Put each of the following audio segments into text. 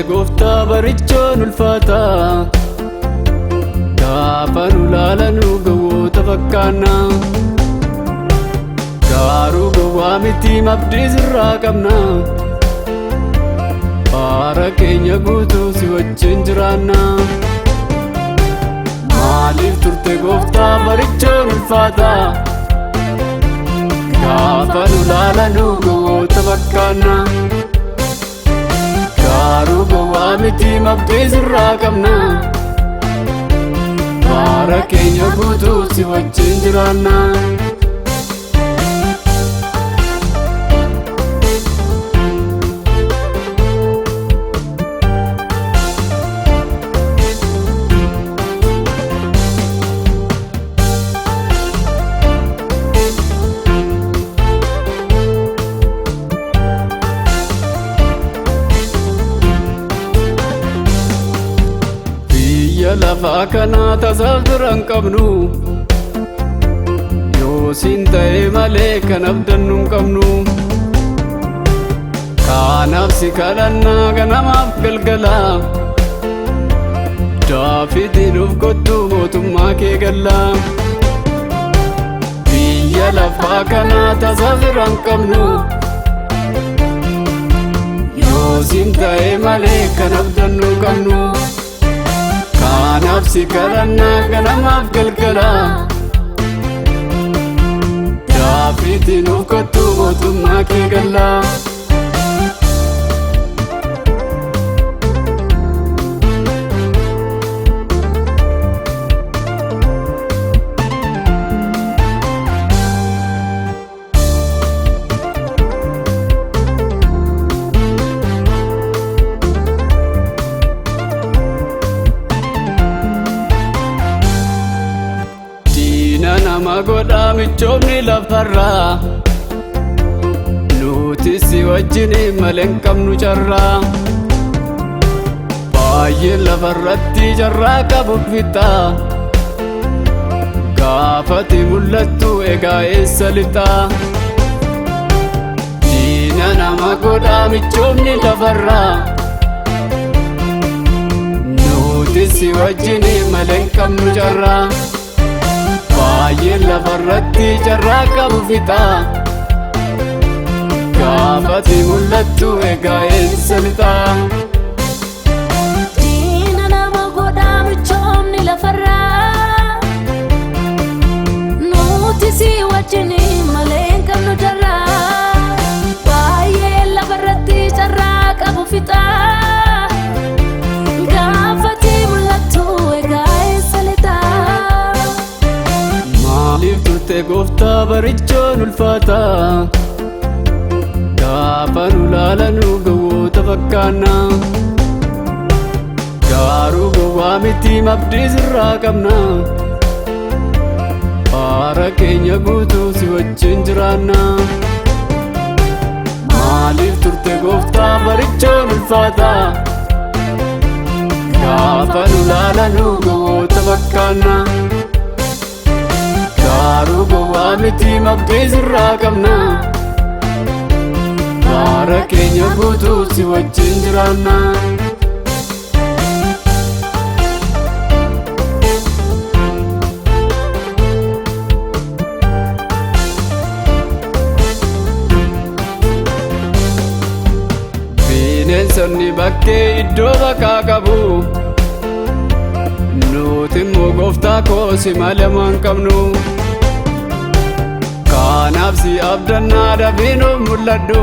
gooftaa barichoon ulfaata. Gaafa nu laalanu gowwoota fakkaanna. Garuu gowwaa miti abdii sirraa qabna. Bara keenya guutuu si wajjin jiraanna. Maaliif turte gooftaa barichoon ulfaata. Gaafa nu laalanu gowwoota fakkaanna. Garuu gowwaa miti abdii sirraa qabna. Bara keenya guutuu si wajjin jiraanna. Lafaa kana tasaaf duran qabnu. Yoo siin ta'e malee kan abdannu hin qabnu. Kanaaf si kadhannaa ganamaaf galgala. Daafitiin of kottu mootummaa kee galla. Biyya lafaa kana tasaaf duran qabnu. Yoo siin ta'e malee kan abdannu hin qabnu. Kanaaf si kadhannaa ganamaaf galgala. Daafitiin of kottu mootummaa kee galla. Nama godhaa michoomni lafarraa. Nuti si wajjin malee hin qabnu carraa. Baay'ee lafarratti carraa qabu fixa. Gaafati mul'attu egaa eessa lixa. Diina nama godhaa michoomni lafarraa. Nuti si wajjin malee hin qabnu carraa. Baay'ee lafarratti carraa qabu fixa. Gaafati mul'attu egaa eessa lixa. Diina nama godhaa michoomni lafarraa. Nuti si wajjin malee hin qabnu carraa. Baay'ee lafarratti carraa qabu fixa. Gaafati mul'attu egaa eessa lixa. Maaliif turte gooftaa barichoon ulfaata. Gaafa nu laalanu gowwoota fakkaanna. Garuu gowwaa miti abdii sirraa qabna. Bara keenya guutuu si wajjin jiraanna. Maaliif turte gooftaa barichoon ulfaata. Gaafa nu laalanu gowwoota fakkaanna. Garuu gowwaa miti abdii sirraa qabna. Bara keenya guutuu si wajjin jiraanna. Bineensonni bakkee iddoo bakkaa qabu. Nuti immoo gooftaa koo si malee waan qabnu. Kanaaf si abdannaa dafiinuuf mul'adhu.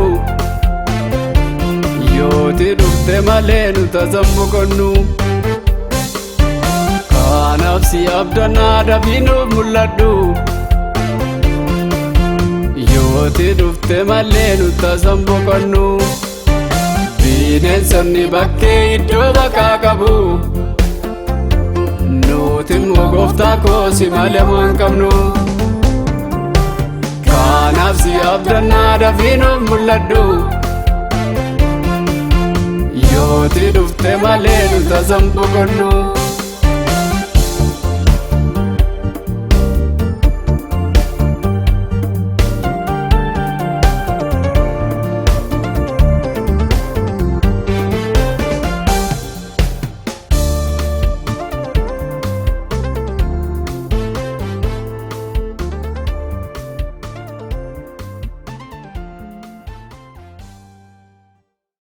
Yooti dhufte malee nu tasan boqonnu. Kanaaf si abdannaa dafiinuuf mul'adhu. Yooti dhufte malee nu tasan boqonnu. Bineensonni bakkee iddoo bakkaa qabu. Nuti immoo gooftaa koo si malee waan qabnu. Kanaaf si abdannaa dafiinuuf mul'adhu. Yooti dhufte malee nu tasan boqonnu.